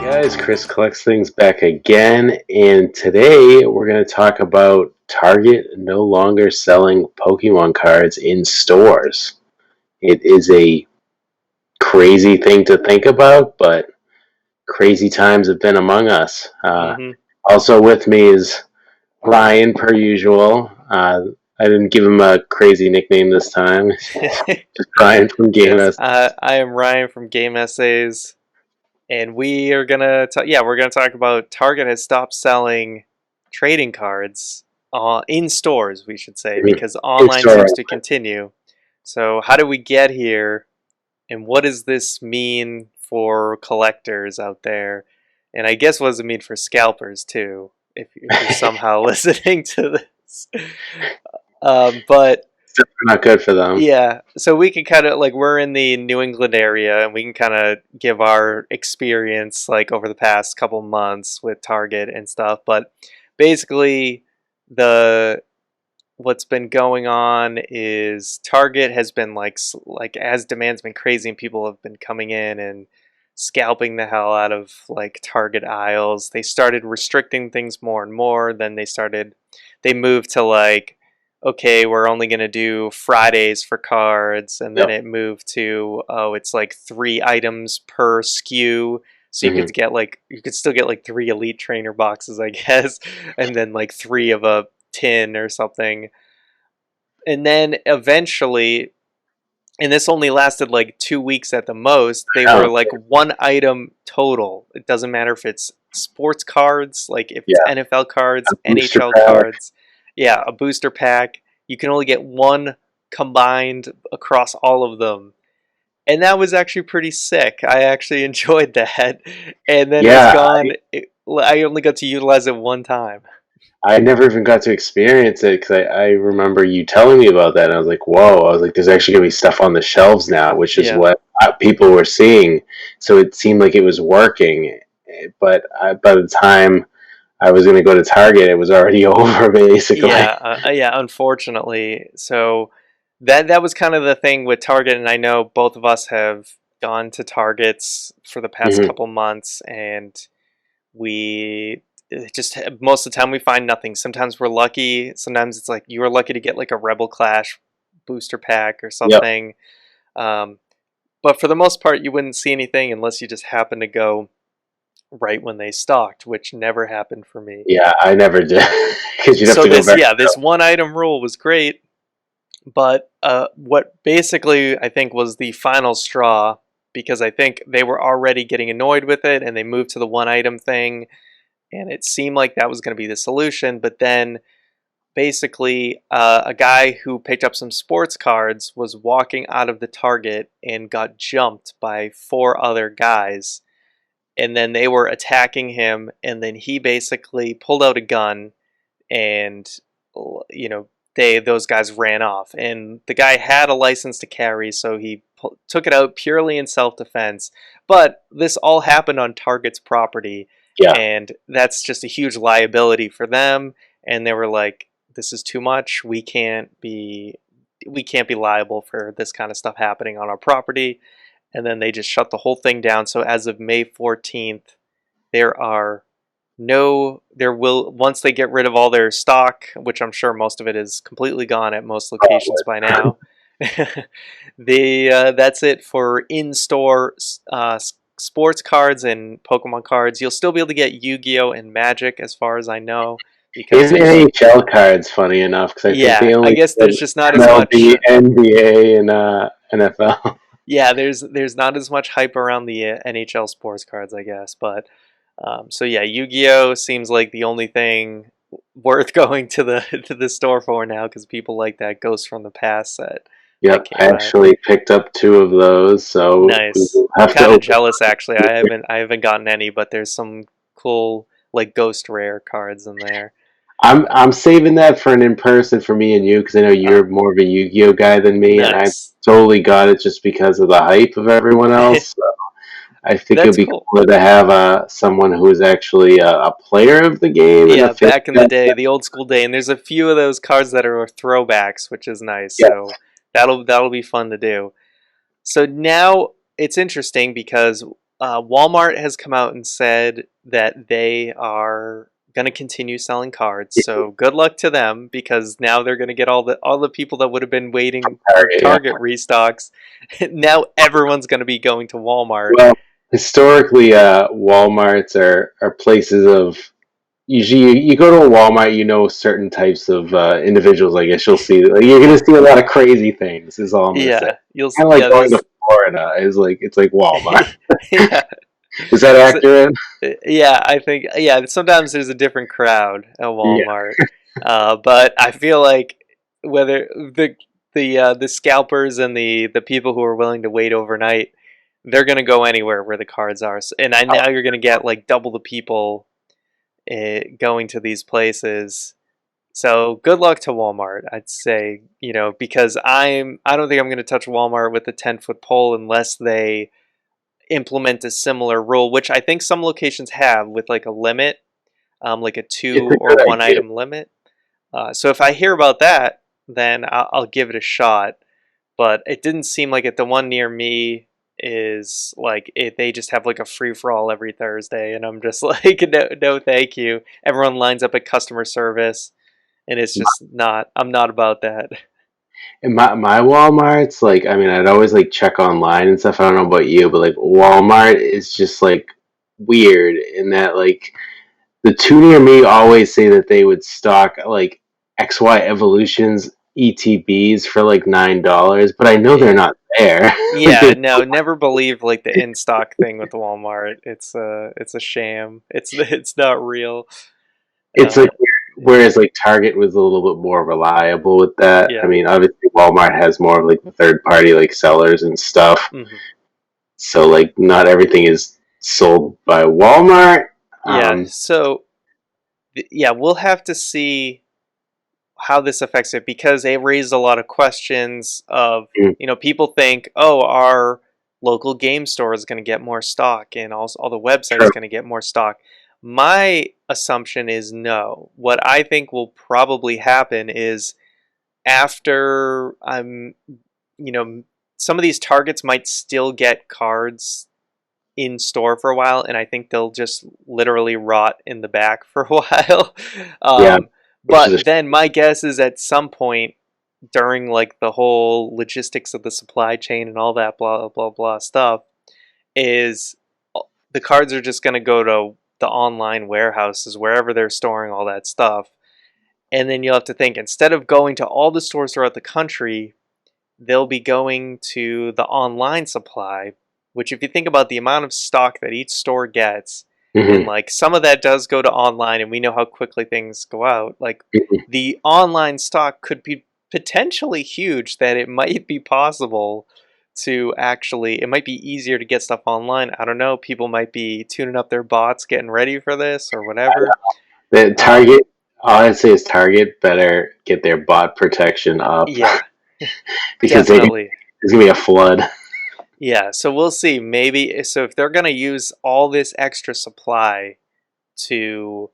Guys, Chris collects things back again, and today we're going to talk about Target no longer selling Pokemon cards in stores. It is a crazy thing to think about, but crazy times have been among us. hmm Also with me is Ryan, per usual. I didn't give him a crazy nickname this time. Just Ryan from Game Yes, S. I am Ryan from Game Essays, and we are gonna we're gonna talk about Target has stopped selling trading cards in stores, we should say, because In online store. seems to continue. So how did we get here, and what does this mean for collectors out there? And I guess what does it mean for scalpers too, if you're somehow listening to this? But Not good for them. Yeah, so we can kind of like we're in the New England area and we can kind of give our experience like over the past couple months with Target and stuff, but basically the what's been going on is Target has been like as demand's been crazy and people have been coming in and scalping the hell out of like Target aisles. They started restricting things more and more, then they moved to like okay, we're only going to do Fridays for cards, and then Yep. it moved to oh, it's like 3 items per SKU. So hmm you could still get like 3 Elite Trainer boxes, I guess, and then like 3 of a tin or something. And then eventually, and this only lasted like 2 weeks at the most, they Oh, were like 1 item total. It doesn't matter if it's sports cards, like if it's yeah. NFL cards, Booster NHL pack. cards. Yeah, a booster pack. You can only get one combined across all of them. And that was actually pretty sick. I actually enjoyed that. And then it was Yeah, gone. I only got to utilize it one time. I never even got to experience it because I remember you telling me about that, and I was like, "Whoa!" I was like, "There's actually gonna be stuff on the shelves now," which is Yeah. what people were seeing. So it seemed like it was working, but by the time I was gonna go to Target, it was already over, basically. Yeah, unfortunately. So that was kind of the thing with Target, and I know both of us have gone to Targets for the past hmm couple months, and we just most of the time we find nothing. Sometimes we're lucky. Sometimes it's like you were lucky to get like a Rebel Clash booster pack or Yep. something. Um, but for the most part, you wouldn't see anything unless you just happen to go right when they stocked, which never happened for me. Yeah, I never did because you'd have So to go back. this 1 item rule was great. But what basically I think was the final straw, because I think they were already getting annoyed with it and they moved to the 1 item thing, and it seemed like that was going to be the solution. But then basically, a guy who picked up some sports cards was walking out of the Target and got jumped by 4 other guys. And then they were attacking him, and then he basically pulled out a gun and you know those guys ran off, and the guy had a license to carry, so he took it out purely in self-defense. But this all happened on Target's property, Yeah, and that's just a huge liability for them, and they were like, this is too much. We can't be liable for this kind of stuff happening on our property. And then they just shut the whole thing down. So as of May 14th, there are no, there will, once they get rid of all their stock, which I'm sure most of it is completely gone at most locations by now. That's it for in-store sports cards and Pokemon cards. You'll still be able to get Yu-Gi-Oh and Magic, as far as I know, because even there's NHL cards, funny enough, because I think yeah, they I only guess did there's just not as much. MLB, NBA, and NFL. Yeah, there's not as much hype around the NHL sports cards, I guess, but so yeah, Yu-Gi-Oh seems like the only thing worth going to the store for now, because people like that Ghost from the Past set that Yep, I came out. actually picked up two of those, so we Nice. will I'm have to kind of open. jealous actually. I haven't gotten any, but there's some cool like Ghost Rare cards in there. I'm saving that for an in person for me and you because I know Uh, you're more of a Yu-Gi-Oh guy than me, and I nice. totally got it just because of the hype of everyone else. So I think it'd That's be cool. cooler to have someone who is actually a player of the game and a Yeah, fan. back in the day, the old school day, and there's a few of those cards that are throwbacks, which is nice. Yeah, So That'll be fun to do. So now it's interesting because Walmart has come out and said that they are going to continue selling cards. So good luck to them because now they're going to get all the people that would have been waiting for Target, yeah. Target restocks. Now everyone's going to be going to Walmart. Well, historically, Walmarts are places of usually you go to a Walmart, you know certain types of individuals. I guess you'll see like you're gonna see a lot of crazy things. Is all I'm gonna say. Yeah, Kind of like yeah, going to Florida is like it's like Walmart. yeah. Is that So, accurate? yeah, I think sometimes there's a different crowd at Yeah. Walmart, but I feel like whether the scalpers and the people who are willing to wait overnight, they're gonna go anywhere where the cards are. And I now you're gonna get like double the people going to these places. So good luck to Walmart, I'd say, because I don't think I'm gonna touch Walmart with a 10-foot pole unless they implement a similar rule, which I think some locations have with like a limit, like a It's two a or good one idea. item limit. So if I hear about that, then I'll give it a shot. But it didn't seem like it. The one near me is like they just have like a free for all every Thursday, and I'm just like, no, no, thank you. Everyone lines up at customer service, and it's just not. I'm not about that. In my Walmart's like I mean I'd always like check online and stuff. I don't know about you, but like Walmart is just like weird in that like the two near me always say that they would stock like XY Evolutions ETBs for like $9, but I know they're not there. Like Yeah, no, never believe like the in stock thing with Walmart. It's a sham. It's not real. it's like Uh, whereas like Target was a little bit more reliable with that. I yeah. mean, obviously Walmart has more of like the third party like sellers and stuff. Hmm. So like not everything is sold by Walmart. Yeah. Um, So yeah, we'll have to see how this affects it because it raised a lot of questions of, mm, people think, oh, our local game store is going to get more stock and also all the website is true. going to get more stock. My assumption is no. What I think will probably happen is after you know, some of these targets might still get cards in store for a while, and I think they'll just literally rot in the back for a while. Yeah, um, which is a but then my guess is at some point during like the whole logistics of the supply chain and all that blah blah blah stuff is the cards are just going to go to the online warehouses wherever they're storing all that stuff, and then you'll have to think instead of going to all the stores throughout the country, they'll be going to the online supply, which if you think about the amount of stock that each store gets, and mhm, like some of that does go to online and we know how quickly things go out, like mhm. the online stock could be potentially huge that it might be possible to actually it might be easier to get stuff online. I don't know, people might be tuning up their bots getting ready for this or whatever. The um Target. All I'd say is Target better get their bot protection up yeah, because definitely. there's gonna be a flood. Yeah, so we'll see. Maybe so if they're going to use all this extra supply to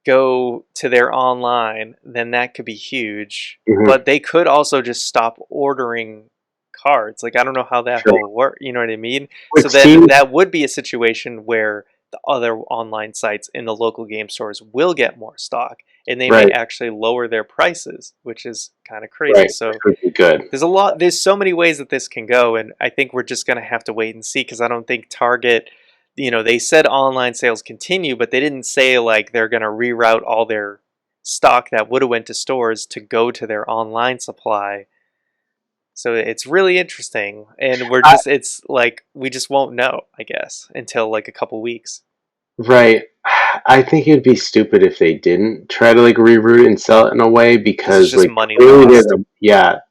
go to their online, then that could be huge. Hmm. But they could also just stop ordering cards. Like I don't know how that True. whole work, you know what I mean? So It then seems that would be a situation where the other online sites in the local game stores will get more stock and they may right, actually lower their prices, which is kind of crazy. right, which So would be good. there's so many ways that this can go, and I think we're just going to have to wait and see because I don't think Target, they said online sales continue, but they didn't say like they're going to reroute all their stock that would have went to stores to go to their online supply. So it's really interesting, and I, it's like we just won't know, I guess, until like a couple weeks. right. I think it'd be stupid if they didn't try to like reroute and sell it in a way Because it's because just like money clearly lost.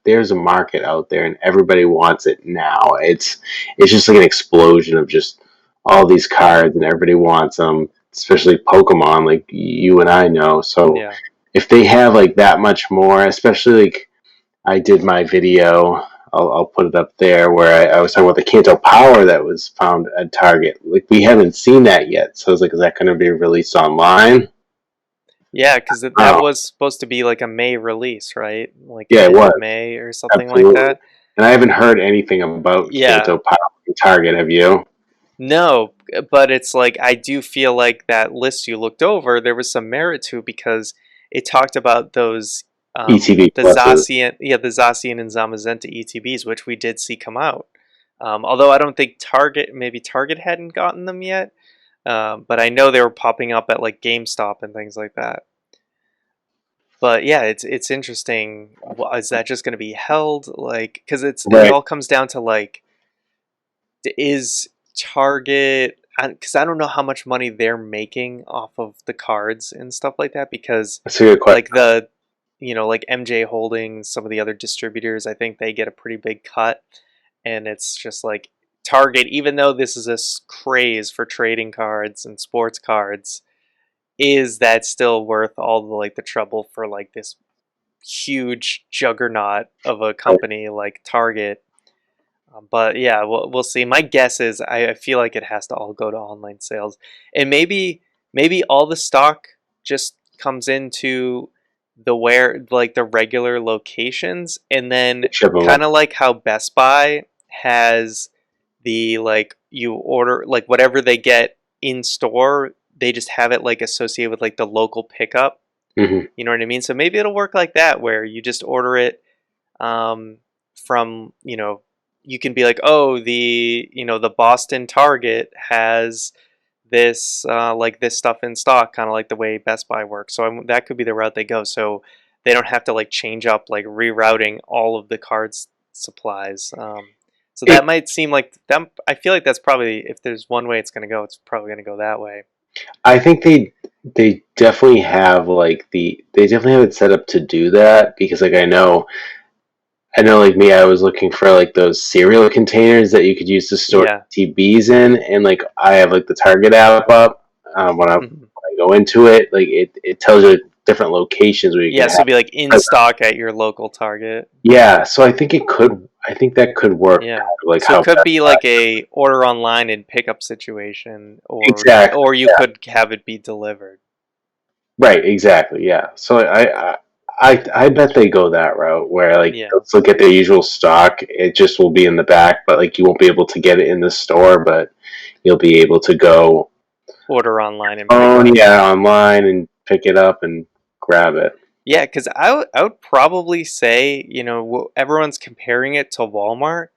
there's a market out there and everybody wants it now. It's just like an explosion of just all these cards and everybody wants them, especially Pokemon, like you and I know. So Yeah. if they have like that much more, especially like I did my video. I'll put it up there where I was talking about the Kanto Power that was found at Target. Like we haven't seen that yet, so I was like, is that going to be released online? Yeah, because that Oh, was supposed to be like a May release, right? Like yeah, it end was of May or something like absolutely. that. And I haven't heard anything about Yeah, Kanto Pop and Target. Have you? no, but it's like I do feel like that list you looked over, there was some merit to because it talked about those ETV the pluses. Zacian, yeah, the Zacian and Zamazenta ETBs, which we did see come out. Although I don't think maybe Target hadn't gotten them yet, but I know they were popping up at like GameStop and things like that. But yeah, it's interesting. Is that just going to be held like because it Right. all comes down to like is Target because I don't know how much money they're making off of the cards and stuff like that because That's a good question. like the like MJ Holdings, some of the other distributors, I think they get a pretty big cut, and it's just like Target, even though this is a craze for trading cards and sports cards, is that still worth all the like the trouble for like this huge juggernaut of a Right. company like Target? But yeah, we'll see. My guess is I feel like it has to all go to online sales, and maybe all the stock just comes into the regular locations, and then Ship them kind up. of like how Best Buy has the like you order like whatever they get in store, they just have it like associated with like the local pickup. Hmm. You know what I mean? So maybe it'll work like that, where you just order it um, from you can be like, oh, the Boston Target has this like this stuff in stock, kind of like the way Best Buy works. So that could be the route they go, so they don't have to like change up like rerouting all of the cards supplies. So It, that might seem like them. I feel like that's probably if there's one way it's going to go, it's probably going to go that way. I think they definitely have they definitely have it set up to do that because like I know like me I was looking for like those cereal containers that you could use to store Yeah. TBs in, and like I have like the Target app up. Mhm. When I go into it, like it tells you different locations where you Yeah, could so have it'd be like in present. stock at your local Target. Yeah, so I think that could work kind Yeah. of like So it how could Best be Buy. like a order online and pickup situation, Exactly. or you could have it be delivered. Right, exactly. Yeah. So I bet they go that route where like Yeah. they'll still get their usual stock. It just will be in the back, but like you won't be able to get it in the store, but you'll be able to go Order online and pick phone, up. yeah, online and pick it up and grab it. Yeah, because I would probably say, everyone's comparing it to Walmart,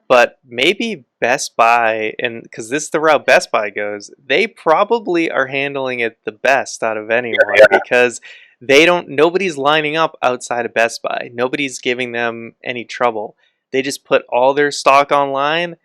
but maybe Best Buy, and because this is the route Best Buy goes, they probably are handling it the best out of anyone Yeah, because nobody's lining up outside of Best Buy. Nobody's giving them any trouble. They just put all their stock online,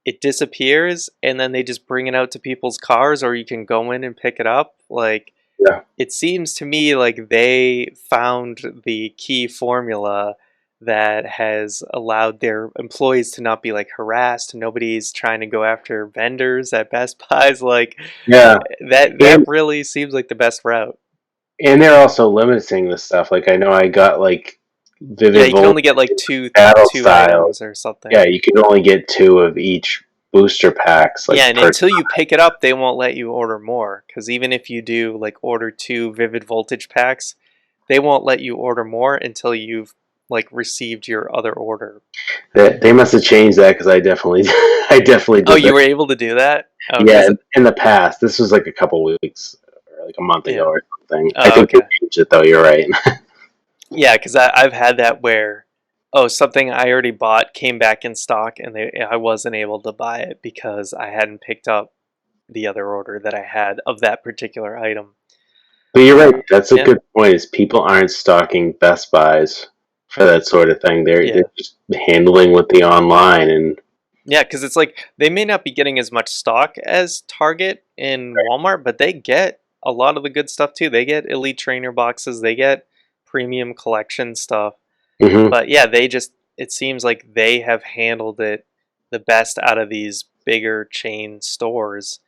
it disappears, and then they just bring it out to people's cars, or you can go in and pick it up. Like, yeah, it seems to me like they found the key formula that has allowed their employees to not be like harassed. Nobody's trying to go after vendors at Best Buys. Like yeah. that And really seems like the best route. and they're also limiting the stuff. Like I know I got like Yeah, Vivid you can Volt only get like two battle two style. items or Yeah, something. you can only get two of each booster packs Yeah, like and per. until you pick it up, they won't let you order more. Because even if you do like order two Vivid Voltage packs, they won't let you order more until you've like received your other order. They must have changed that because I definitely I definitely Oh, did you that. were able to do that? Oh, Yeah, because in the past, this was like a couple weeks or like a month ago yeah. or something. I Oh, think they okay. changed it though. You're right. Yeah, because I've had that where something I already bought came back in stock, and I wasn't able to buy it because I hadn't picked up the other order that I had of that particular item. But you're right. That's a Yeah, good point. Is people aren't stocking Best Buys for that sort of thing. They're yeah. just handling with the online and Yeah, because it's like they may not be getting as much stock as Target and Walmart, but they get a lot of the good stuff too. They get Elite Trainer boxes, they get premium collection stuff. hmm. But yeah, it seems like they have handled it the best out of these bigger chain stores.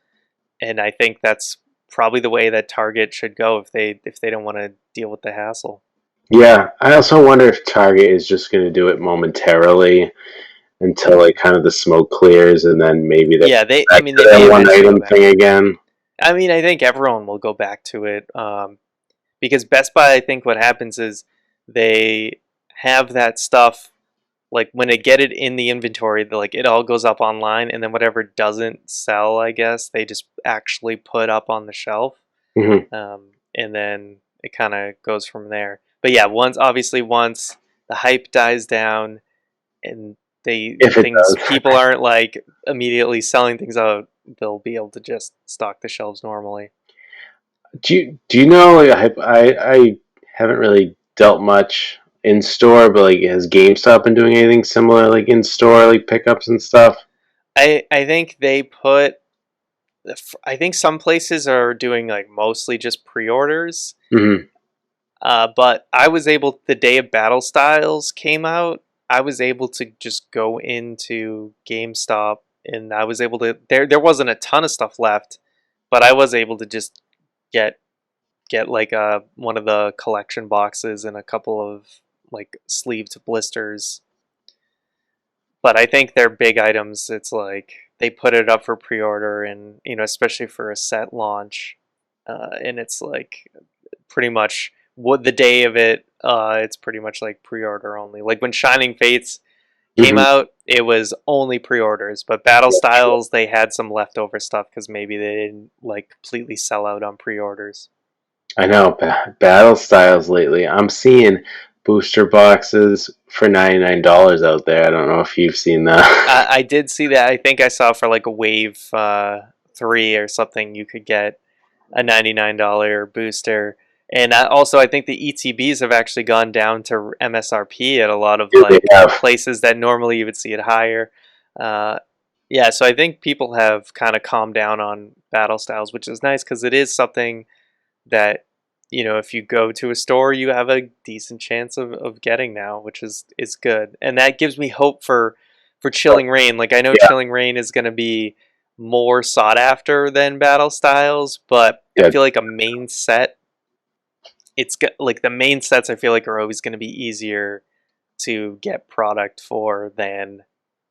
And I think that's probably the way that Target should go if they don't want to deal with the hassle. Yeah. I also wonder if Target is just going to do it momentarily until like kind of the smoke clears, and then maybe they Yeah, I back mean to they may that one eventually go item back thing to it. again. I mean, I think everyone will go back to it. because Best Buy, I think what happens is they have that stuff like when they get it in the inventory, like it all goes up online, and then whatever doesn't sell, I guess they just actually put up on the shelf, Hmm. and then it kind of goes from there. But yeah, once the hype dies down and they If it things does. people aren't like immediately selling things out, they'll be able to just stock the shelves normally. Do you know? Like, I haven't really dealt much in store, but like, has GameStop been doing anything similar, like in store, like pickups and stuff? I think they put I think some places are doing like mostly just pre-orders. Hmm. But I was able, the day of Battle Styles came out, I was able to just go into GameStop and I was able to, there wasn't a ton of stuff left, but I was able to just get like one of the collection boxes and a couple of like sleeved blisters. But I think they're big items. It's like they put it up for pre-order, and especially for a set launch, and it's like pretty much what the day of it. It's pretty much like pre-order only. Like when Shining Fates came Hmm. out, it was only pre-orders. But Battle Styles, they had some leftover stuff because maybe they didn't like completely sell out on pre-orders. I know battle styles lately. I'm seeing booster boxes for $99 out there. I don't know if you've seen that. I did see that. I think I saw for like a Wave 3 or something, you could get a $99 booster. And also, I think the ETBs have actually gone down to MSRP at a lot of They like have. places that normally you would see it higher. Uh, yeah, so I think people have kind of calmed down on battle styles, which is nice because it is something that if you go to a store, you have a decent chance of getting now, which is good, and that gives me hope for Chilling Reign. Like I know Yeah, Chilling Reign is going to be more sought after than Battle Styles, but I yeah. feel like a main set, like the main sets, I feel like are always going to be easier to get product for than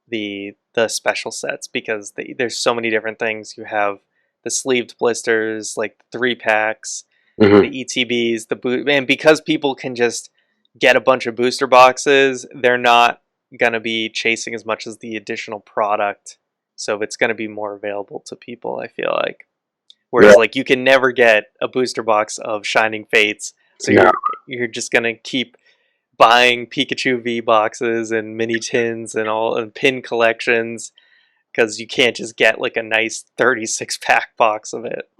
the special sets because there's so many different things. You have the sleeved blisters, like 3 packs, Hmm. the ETBs, and because people can just get a bunch of booster boxes, they're not gonna be chasing as much as the additional product. So it's gonna be more available to people, I feel like. Whereas Right. like you can never get a booster box of Shining Fates, so No. you're just gonna keep buying Pikachu V boxes and mini tins and all and pin collections because you can't just get like a nice 36-pack box of it.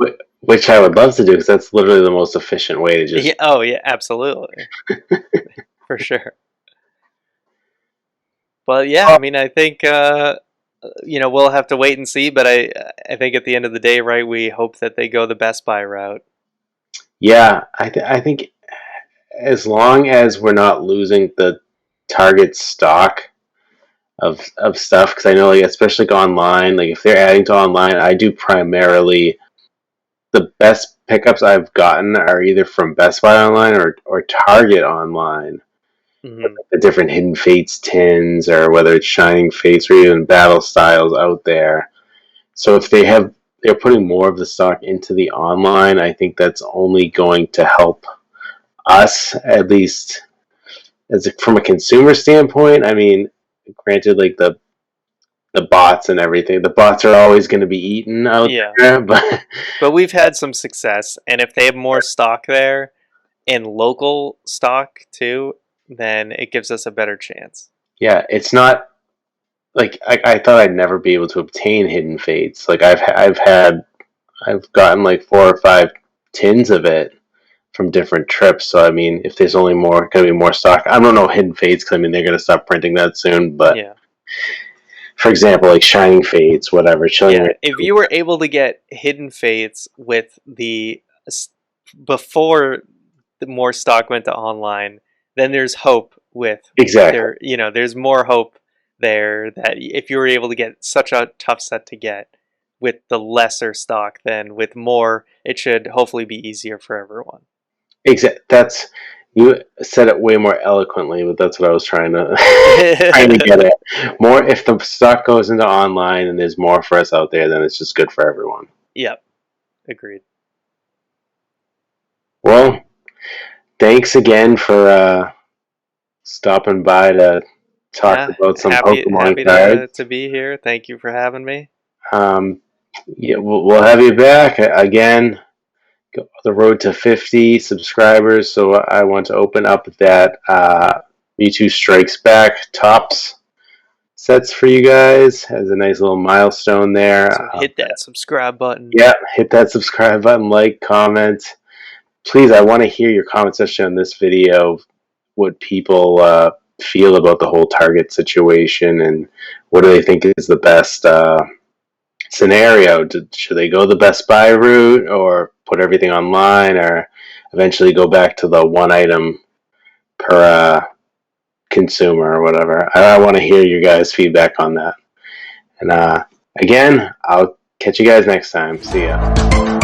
Which I would love to do because that's literally the most efficient way to Yeah, just. oh yeah, absolutely, for sure. But yeah, I Oh, mean, I think we'll have to wait and see. But I think at the end of the day, right, we hope that they go the Best Buy route. yeah, I think as long as we're not losing the target stock of stuff, because I know, like, especially like online, like if they're adding to online, I do primarily the best pickups I've gotten are either from Best Buy online or Target online. Hmm. The different Hidden Fates tins, or whether it's Shining Fates or even Battle Styles out there. So if they're putting more of the stock into the online, I think that's only going to help us, at least from a consumer standpoint. I mean, granted, like the bots and everything, the bots are always going to be eaten out Yeah, there, but but we've had some success, and if they have more stock there and local stock too, then it gives us a better chance. yeah, it's not like I thought I'd never be able to obtain Hidden Fates. Like I've gotten like 4 or 5 tins of it from different trips. So I mean, if there's only more going to be more stock, I don't know Hidden Fates because I mean they're going to stop printing that soon. But Yeah. for example, like Shining Fates, whatever, Chilling Yeah, Reign. if you were able to get Hidden Fates with before the more stock went to online, then there's hope with Exactly. there's more hope there that if you were able to get such a tough set to get with the lesser stock, then with more, it should hopefully be easier for everyone. That's you said it way more eloquently, but that's what I was trying to trying to get at. More if the stock goes into online and there's more for us out there, then it's just good for everyone. Yep, agreed. Well, thanks again for stopping by to talk Yeah, about some Pokemon happy cards. to be here. Thank you for having me. Um, yeah, we'll have you back again. The road to 50 subscribers. So I want to open up that Mewtwo Strikes Back tops sets for you guys. Has a nice little milestone there. So hit that subscribe button. Yeah, hit that subscribe button, like, comment. Please, I want to hear your comment section on this video. What people feel about the whole Target situation and what do they think is the best scenario? Should they go the Best Buy route or put everything online or eventually go back to the one item per consumer or whatever? I want to hear your guys' feedback on that. And again, I'll catch you guys next time. See ya.